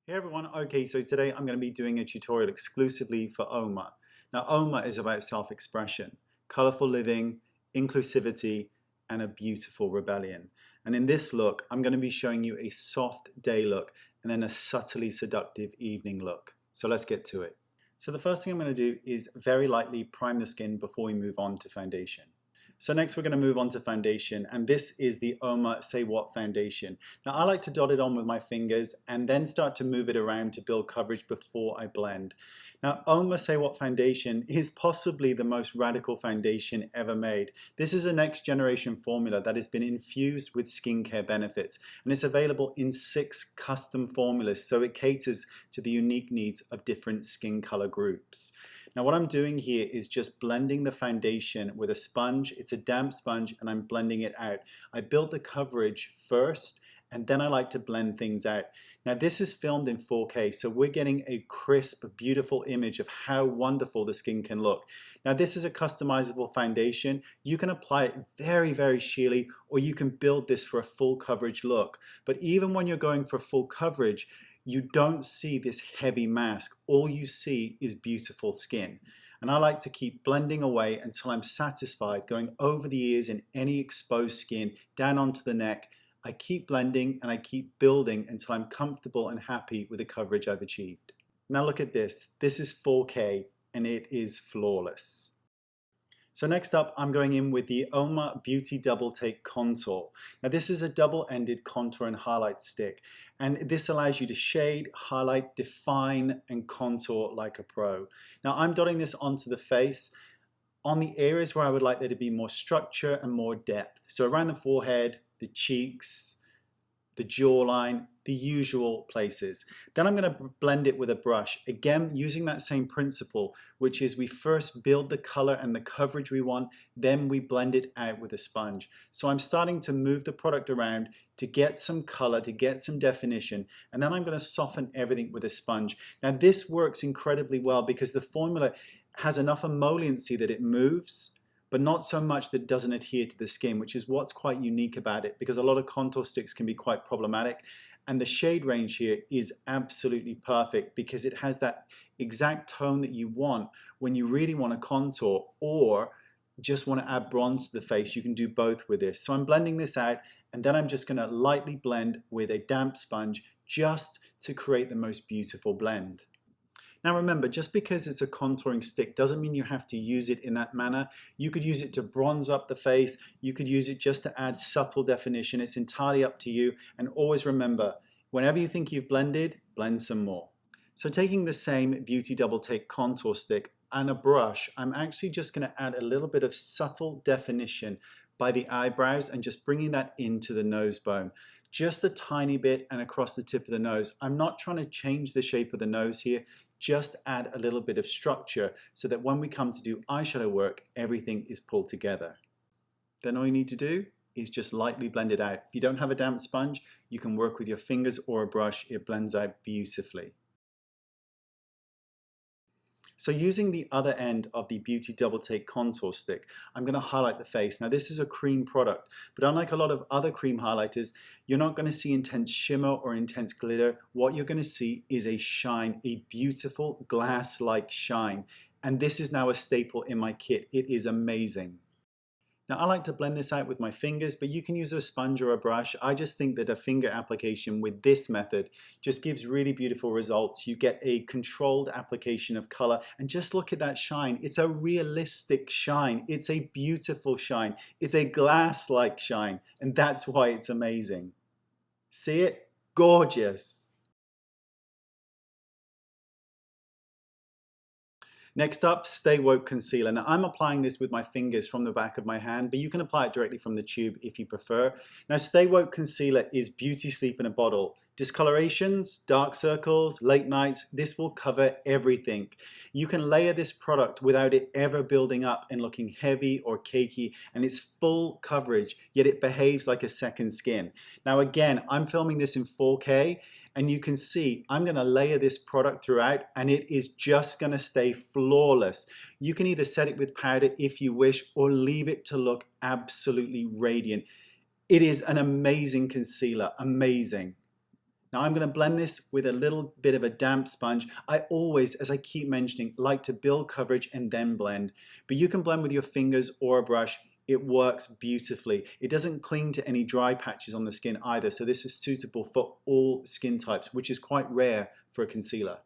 Hey everyone, okay, so today I'm going to be doing a tutorial exclusively for Uoma. Now Uoma is about self-expression, colorful living, inclusivity, and a beautiful rebellion. And in this look, I'm going to be showing you a soft day look and then a subtly seductive evening look. So let's get to it. So the first thing I'm going to do is very lightly prime the skin before we move on to foundation. So next we're going to move on to foundation, and this is the Uoma Say What foundation. Now I like to dot it on with my fingers and then start to move it around to build coverage before I blend. Now Uoma Say What foundation is possibly the most radical foundation ever made. This is a next generation formula that has been infused with skincare benefits, and it's available in 6 custom formulas, so it caters to the unique needs of different skin color groups. Now what I'm doing here is just blending the foundation with a sponge. It's a damp sponge and I'm blending it out. I build the coverage first and then I like to blend things out. Now this is filmed in 4K, so we're getting a crisp, beautiful image of how wonderful the skin can look. Now this is a customizable foundation. You can apply it very, very sheerly, or you can build this for a full coverage look. But even when you're going for full coverage, you don't see this heavy mask. All you see is beautiful skin. And I like to keep blending away until I'm satisfied, going over the ears and any exposed skin, down onto the neck. I keep blending and I keep building until I'm comfortable and happy with the coverage I've achieved. Now look at this. This is 4K and it is flawless. So next up, I'm going in with the Uoma Beauty Double Take Contour. Now this is a double-ended contour and highlight stick, and this allows you to shade, highlight, define, and contour like a pro. Now I'm dotting this onto the face on the areas where I would like there to be more structure and more depth. So around the forehead, the cheeks, the jawline, the usual places. Then I'm going to blend it with a brush, again using that same principle, which is we first build the color and the coverage we want, then we blend it out with a sponge. So I'm starting to move the product around to get some color, to get some definition, and then I'm going to soften everything with a sponge. Now this works incredibly well because the formula has enough emolliency that it moves, but not so much that it doesn't adhere to the skin, which is what's quite unique about it, because a lot of contour sticks can be quite problematic. And the shade range here is absolutely perfect because it has that exact tone that you want when you really want to contour or just want to add bronze to the face. You can do both with this. So I'm blending this out, and then I'm just going to lightly blend with a damp sponge just to create the most beautiful blend. Now remember, just because it's a contouring stick doesn't mean you have to use it in that manner. You could use it to bronze up the face. You could use it just to add subtle definition. It's entirely up to you. And always remember, whenever you think you've blended, blend some more. So taking the same Beauty Double Take contour stick and a brush, I'm actually just going to add a little bit of subtle definition by the eyebrows and just bringing that into the nose bone. Just a tiny bit and across the tip of the nose. I'm not trying to change the shape of the nose here, just add a little bit of structure so that when we come to do eyeshadow work, everything is pulled together. Then all you need to do is just lightly blend it out. If you don't have a damp sponge, you can work with your fingers or a brush. It blends out beautifully. So using the other end of the Beauty Double Take contour stick, I'm going to highlight the face. Now this is a cream product, but unlike a lot of other cream highlighters, you're not going to see intense shimmer or intense glitter. What you're going to see is a shine, a beautiful glass-like shine. And this is now a staple in my kit. It is amazing. Now I like to blend this out with my fingers, but you can use a sponge or a brush. I just think that a finger application with this method just gives really beautiful results. You get a controlled application of color, and just look at that shine. It's a realistic shine. It's a beautiful shine. It's a glass-like shine, and that's why it's amazing. See it? Gorgeous. Next up, Stay Woke Concealer. Now I'm applying this with my fingers from the back of my hand, but you can apply it directly from the tube if you prefer. Now Stay Woke Concealer is beauty sleep in a bottle. Discolorations, dark circles, late nights, this will cover everything. You can layer this product without it ever building up and looking heavy or cakey, and it's full coverage, yet it behaves like a second skin. Now again, I'm filming this in 4K, and you can see I'm going to layer this product throughout, and it is just going to stay flawless. You can either set it with powder if you wish, or leave it to look absolutely radiant. It is an amazing concealer, amazing. Now I'm going to blend this with a little bit of a damp sponge. I always, as I keep mentioning, like to build coverage and then blend, but you can blend with your fingers or a brush. It works beautifully. It doesn't cling to any dry patches on the skin either, so this is suitable for all skin types, which is quite rare for a concealer.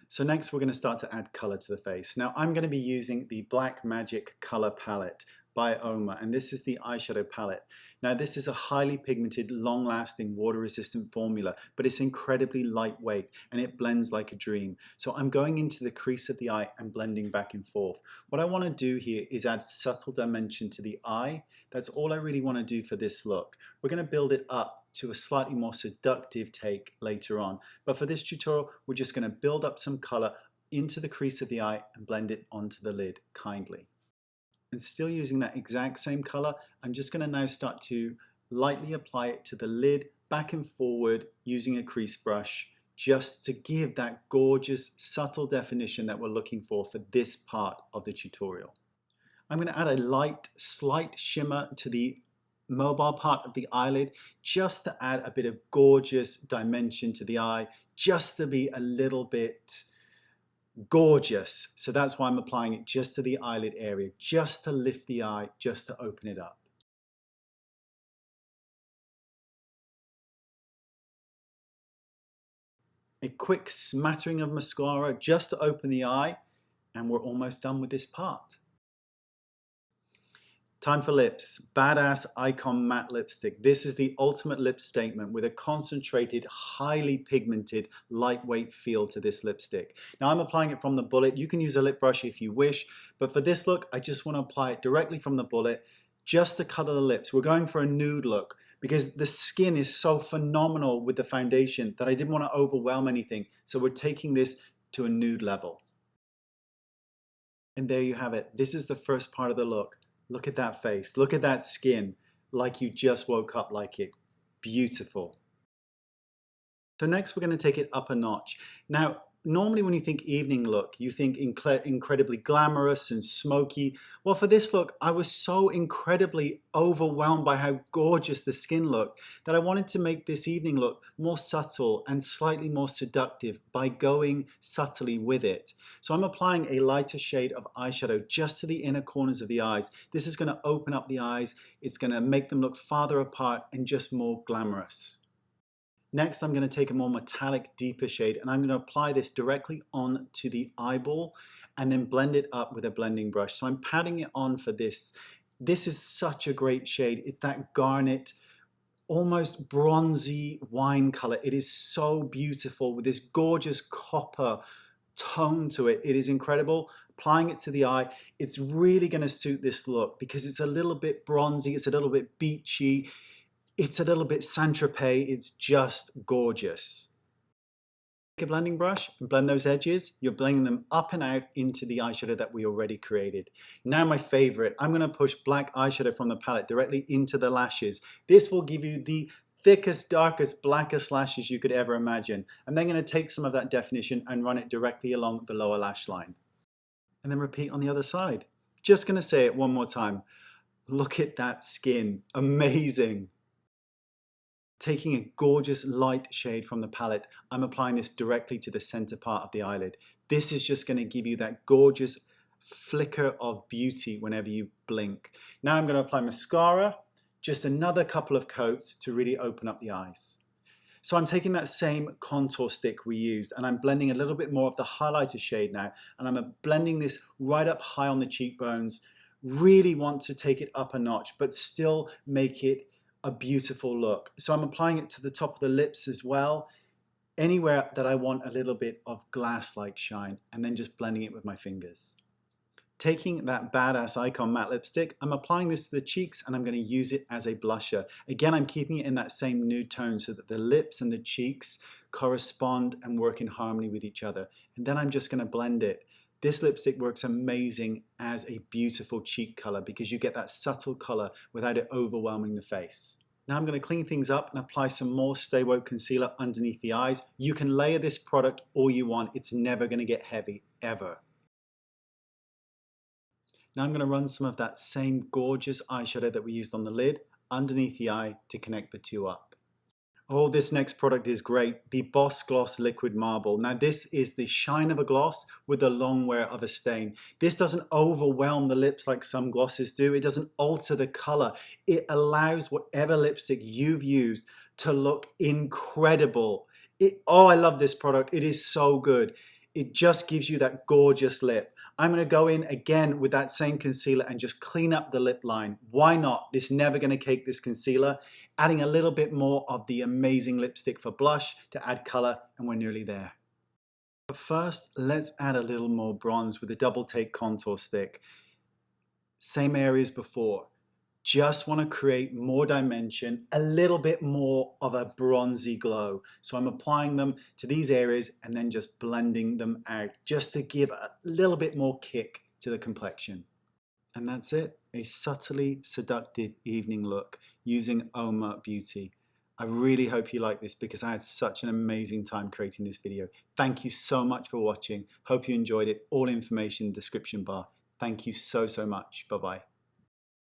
So next we're going to start to add color to the face. Now I'm going to be using the Black Magic Color Palette by Uoma, and this is the eyeshadow palette. Now this is a highly pigmented, long-lasting, water-resistant formula, but it's incredibly lightweight and it blends like a dream. So I'm going into the crease of the eye and blending back and forth. What I want to do here is add subtle dimension to the eye. That's all I really want to do for this look. We're going to build it up to a slightly more seductive take later on, but for this tutorial we're just going to build up some color into the crease of the eye and blend it onto the lid kindly. And still using that exact same color, I'm just going to now start to lightly apply it to the lid, back and forward, using a crease brush, just to give that gorgeous subtle definition that we're looking for this part of the tutorial. I'm going to add a slight shimmer to the mobile part of the eyelid, just to add a bit of gorgeous dimension to the eye, just to be a little bit gorgeous. So that's why I'm applying it just to the eyelid area, just to lift the eye, just to open it up. A quick smattering of mascara just to open the eye, and we're almost done with this part. Time for lips. Badass Icon Matte Lipstick. This is the ultimate lip statement with a concentrated, highly pigmented, lightweight feel to this lipstick. Now I'm applying it from the bullet. You can use a lip brush if you wish, but for this look, I just want to apply it directly from the bullet just to color the lips. We're going for a nude look because the skin is so phenomenal with the foundation that I didn't want to overwhelm anything. So we're taking this to a nude level. And there you have it. This is the first part of the look. Look at that face. Look at that skin. Like you just woke up like it. Beautiful. So next we're going to take it up a notch. Now, normally when you think evening look, you think incredibly glamorous and smoky. Well, for this look, I was so incredibly overwhelmed by how gorgeous the skin looked that I wanted to make this evening look more subtle and slightly more seductive by going subtly with it. So I'm applying a lighter shade of eyeshadow just to the inner corners of the eyes. This is going to open up the eyes. It's going to make them look farther apart and just more glamorous. Next, I'm going to take a more metallic, deeper shade, and I'm going to apply this directly onto the eyeball and then blend it up with a blending brush. So I'm patting it on for this. This is such a great shade. It's that garnet, almost bronzy wine color. It is so beautiful with this gorgeous copper tone to it. It is incredible. Applying it to the eye, it's really going to suit this look because it's a little bit bronzy, it's a little bit beachy. It's a little bit Saint-Tropez. It's just gorgeous. Take a blending brush and blend those edges. You're blending them up and out into the eyeshadow that we already created. Now my favorite, I'm going to push black eyeshadow from the palette directly into the lashes. This will give you the thickest, darkest, blackest lashes you could ever imagine. I'm then going to take some of that definition and run it directly along the lower lash line. And then repeat on the other side. Just going to say it one more time. Look at that skin. Amazing. Taking a gorgeous light shade from the palette, I'm applying this directly to the center part of the eyelid. This is just going to give you that gorgeous flicker of beauty whenever you blink. Now I'm going to apply mascara, just another couple of coats to really open up the eyes. So I'm taking that same contour stick we used and I'm blending a little bit more of the highlighter shade now, and I'm blending this right up high on the cheekbones. Really want to take it up a notch, but still make it a beautiful look. So I'm applying it to the top of the lips as well, anywhere that I want a little bit of glass-like shine, and then just blending it with my fingers. Taking that Badass Icon Matte Lipstick, I'm applying this to the cheeks and I'm going to use it as a blusher. Again, I'm keeping it in that same nude tone so that the lips and the cheeks correspond and work in harmony with each other. And then I'm just going to blend it. This lipstick works amazing as a beautiful cheek color because you get that subtle color without it overwhelming the face. Now I'm going to clean things up and apply some more Stay Woke concealer underneath the eyes. You can layer this product all you want. It's never going to get heavy, ever. Now I'm going to run some of that same gorgeous eyeshadow that we used on the lid underneath the eye to connect the two up. Oh, this next product is great. The Boss Gloss Liquid Marble. Now this is the shine of a gloss with the long wear of a stain. This doesn't overwhelm the lips like some glosses do. It doesn't alter the color. It allows whatever lipstick you've used to look incredible. Oh, I love this product. It is so good. It just gives you that gorgeous lip. I'm going to go in again with that same concealer and just clean up the lip line. Why not? It's never going to cake this concealer. Adding a little bit more of the amazing lipstick for blush to add color, and we're nearly there. But first, let's add a little more bronze with a double take contour stick. Same areas before. Just want to create more dimension, a little bit more of a bronzy glow. So I'm applying them to these areas and then just blending them out just to give a little bit more kick to the complexion. And that's it, a subtly seductive evening look using Uoma Beauty. I really hope you like this because I had such an amazing time creating this video. Thank you so much for watching. Hope you enjoyed it. All information in the description bar. Thank you so much. Bye-bye.